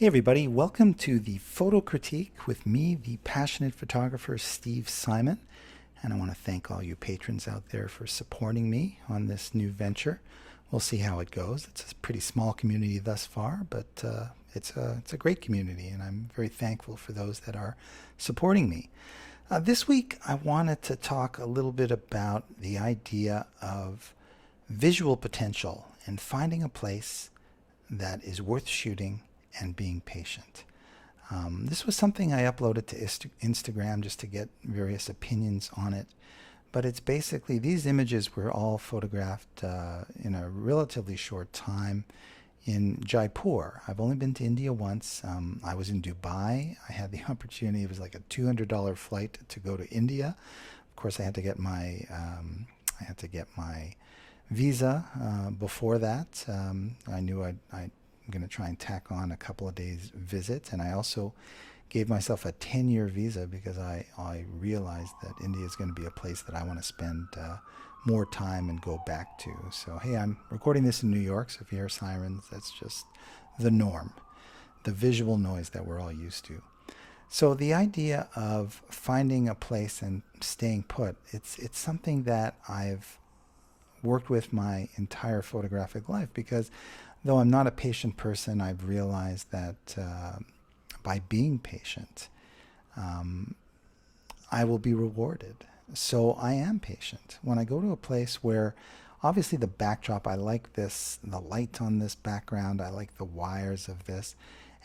Hey everybody, welcome to the Photo Critique with me, the passionate photographer Steve Simon. And I want to thank all you patrons out there for supporting me on this new venture. We'll see how it goes. It's a pretty small community thus far, but it's a great community, and I'm very thankful for those that are supporting me. This week, I wanted to talk a little bit about the idea of visual potential and finding a place that is worth shooting and being patient. This was something I uploaded to Instagram just to get various opinions on it. But it's basically, these images were all photographed in a relatively short time in Jaipur. I've only been to India once. I was in Dubai. I had the opportunity, it was like a $200 flight to go to India. Of course, I had to get my visa before that. I knew I'm going to try and tack on a couple of days visit, and I also gave myself a 10-year visa because I realized that India is going to be a place that I want to spend more time and go back to. So hey, I'm recording this in New York, so if you hear sirens, that's just the norm, the visual noise that we're all used to. So the idea of finding a place and staying put, it's something that I've worked with my entire photographic life, because though I'm not a patient person, I've realized that by being patient, I will be rewarded. So I am patient. When I go to a place where obviously the backdrop, I like this, the light on this background, I like the wires of this,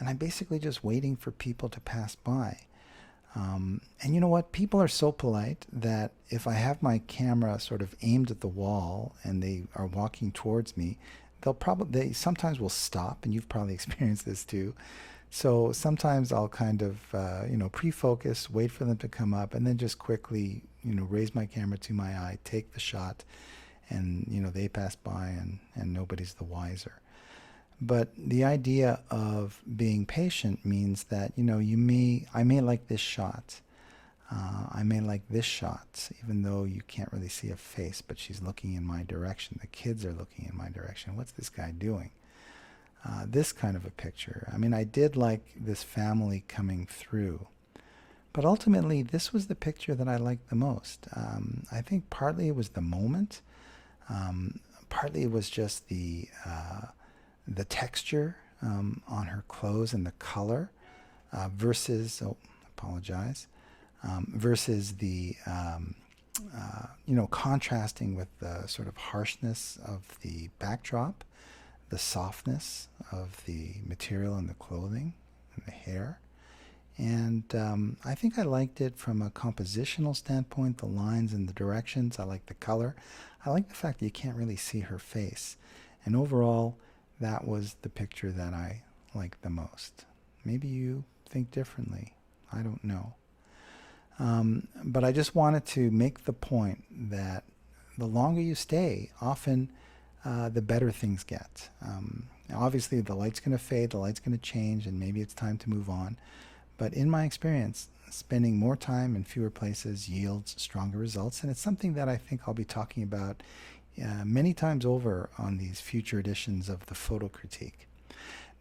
and I'm basically just waiting for people to pass by. And you know what? People are so polite that if I have my camera sort of aimed at the wall and they are walking towards me, they sometimes will stop, and you've probably experienced this too. So sometimes I'll kind of pre-focus, wait for them to come up, and then just quickly raise my camera to my eye, take the shot, and they pass by, and nobody's the wiser. But the idea of being patient means that I may like this shot. I may like this shot, even though you can't really see a face, but she's looking in my direction. The kids are looking in my direction. What's this guy doing? This kind of a picture. I mean, I did like this family coming through, but ultimately this was the picture that I liked the most. I think partly it was the moment. Partly it was just the texture on her clothes and the color versus, apologize, versus the, contrasting with the sort of harshness of the backdrop, the softness of the material and the clothing and the hair. And I think I liked it from a compositional standpoint, the lines and the directions. I like the color. I like the fact that you can't really see her face. And overall, that was the picture that I liked the most. Maybe you think differently. I don't know. But I just wanted to make the point that the longer you stay, often the better things get. Obviously, the light's going to fade, the light's going to change, and maybe it's time to move on. But in my experience, spending more time in fewer places yields stronger results, and it's something that I think I'll be talking about many times over on these future editions of the Photo Critique.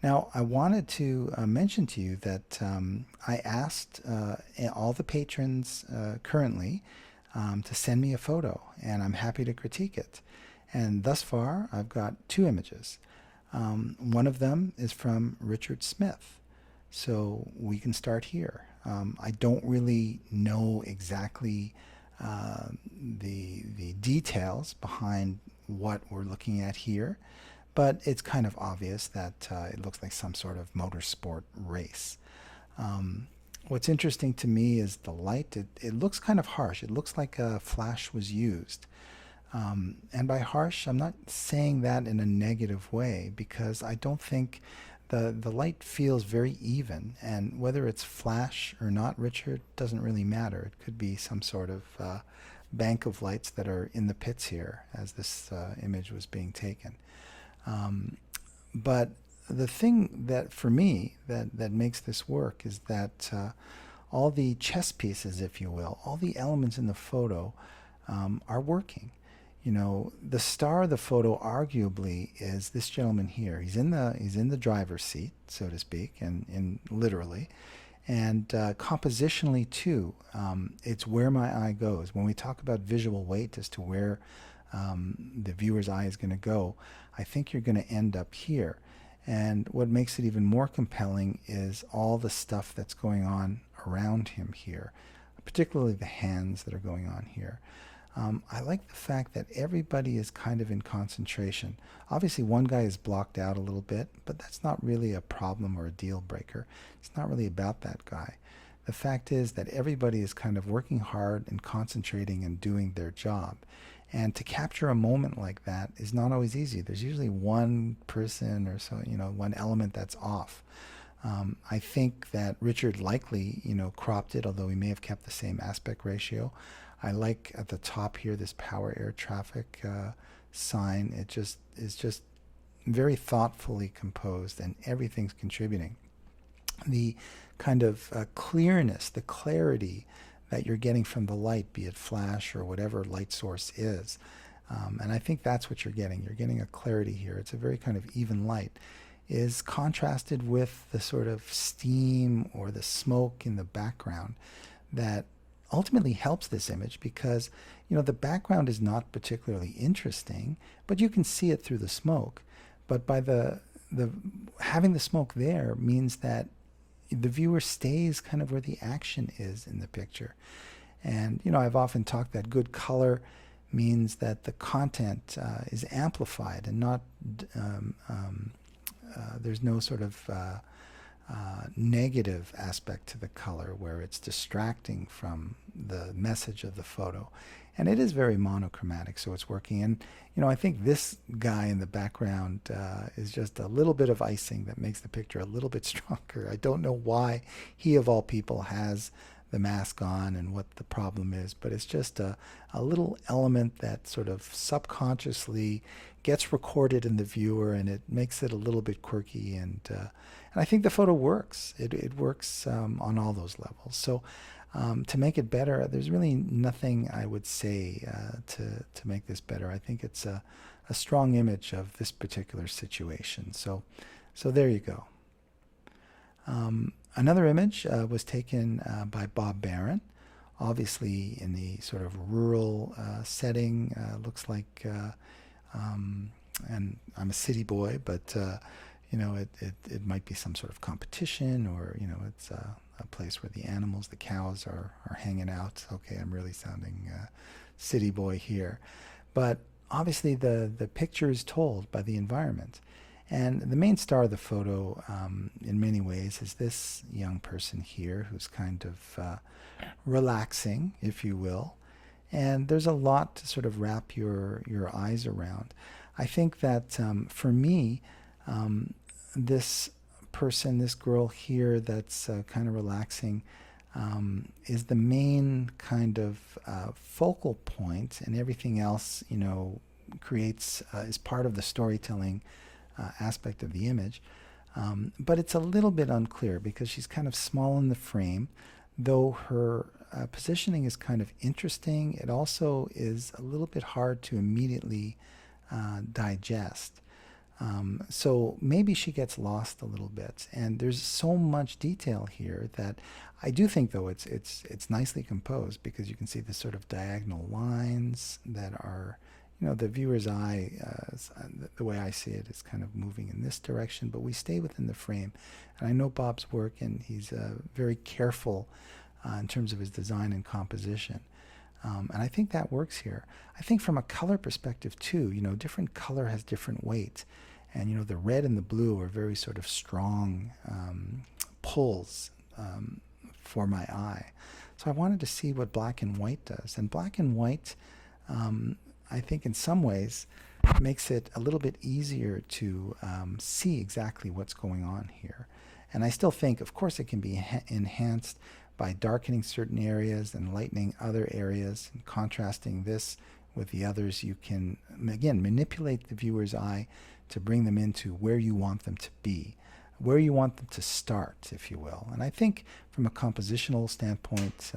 Now, I wanted to mention to you that I asked all the patrons currently to send me a photo, and I'm happy to critique it. And thus far, I've got 2 images. One of them is from Richard Smith, so we can start here. I don't really know exactly the details behind what we're looking at here, but it's kind of obvious that it looks like some sort of motorsport race. What's interesting to me is the light. It looks kind of harsh. It looks like a flash was used. And by harsh, I'm not saying that in a negative way, because I don't think the light feels very even. And whether it's flash or not, Richard, doesn't really matter. It could be some sort of bank of lights that are in the pits here as this image was being taken. But the thing that, for me, that makes this work is that all the chess pieces, if you will, all the elements in the photo are working. The star of the photo arguably is this gentleman here. He's in the driver's seat, so to speak, and literally, and compositionally too. It's where my eye goes. When we talk about visual weight as to where the viewer's eye is going to go, I think you're going to end up here. And what makes it even more compelling is all the stuff that's going on around him here, particularly the hands that are going on here. I like the fact that everybody is kind of in concentration. Obviously, one guy is blocked out a little bit, but that's not really a problem or a deal breaker. It's not really about that guy. The fact is that everybody is kind of working hard and concentrating and doing their job. And to capture a moment like that is not always easy. There's usually one person or so, one element that's off. I think that Richard likely, cropped it, although he may have kept the same aspect ratio. I like at the top here this power air traffic sign. It just is just very thoughtfully composed, and everything's contributing. The kind of clearness, the clarity that you're getting from the light, be it flash or whatever light source is. And I think that's what you're getting. You're getting a clarity here. It's a very kind of even light, is contrasted with the sort of steam or the smoke in the background that ultimately helps this image, because the background is not particularly interesting, but you can see it through the smoke. But by the having the smoke there means that the viewer stays kind of where the action is in the picture. And I've often talked that good color means that the content is amplified and not there's no sort of negative aspect to the color where it's distracting from the message of the photo. And it is very monochromatic, so it's working. And I think this guy in the background is just a little bit of icing that makes the picture a little bit stronger. I don't know why he of all people has the mask on and what the problem is, but it's just a little element that sort of subconsciously gets recorded in the viewer, and it makes it a little bit quirky. And I think the photo works. It works on all those levels. So to make it better, there's really nothing I would say to make this better. I think it's a strong image of this particular situation. So there you go. Another image was taken by Bob Barron, obviously in the sort of rural setting. Looks like, and I'm a city boy, but it might be some sort of competition, or it's a place where the animals, the cows are hanging out. Okay, I'm really sounding city boy here. But obviously the picture is told by the environment. And the main star of the photo, in many ways, is this young person here who's kind of relaxing, if you will. And there's a lot to sort of wrap your eyes around. I think that for me, this person, this girl here that's kind of relaxing, is the main kind of focal point, and everything else, creates is part of the storytelling aspect of the image. But it's a little bit unclear because she's kind of small in the frame, though her positioning is kind of interesting. It also is a little bit hard to immediately digest. So maybe she gets lost a little bit, and there's so much detail here that I do think, though, it's nicely composed, because you can see the sort of diagonal lines that are, the viewer's eye, the way I see it, is kind of moving in this direction, but we stay within the frame. And I know Bob's work, and he's very careful in terms of his design and composition. And I think that works here. I think from a color perspective too, different color has different weight. And the red and the blue are very sort of strong pulls for my eye. So I wanted to see what black and white does. And black and white, I think in some ways, makes it a little bit easier to see exactly what's going on here. And I still think, of course, it can be enhanced by darkening certain areas and lightening other areas, and contrasting this with the others. You can, again, manipulate the viewer's eye to bring them into where you want them to be, where you want them to start, if you will. And I think from a compositional standpoint,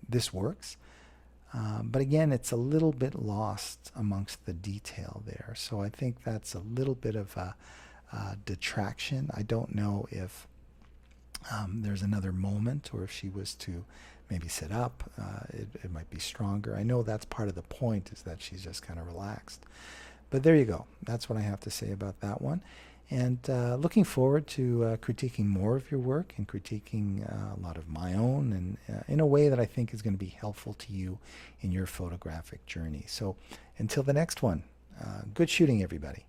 this works. But again, it's a little bit lost amongst the detail there. So I think that's a little bit of a detraction. I don't know if there's another moment, or if she was to maybe sit up, it might be stronger. I know that's part of the point, is that she's just kind of relaxed. But there you go. That's what I have to say about that one. And looking forward to critiquing more of your work and critiquing a lot of my own, and in a way that I think is going to be helpful to you in your photographic journey. So until the next one, good shooting, everybody.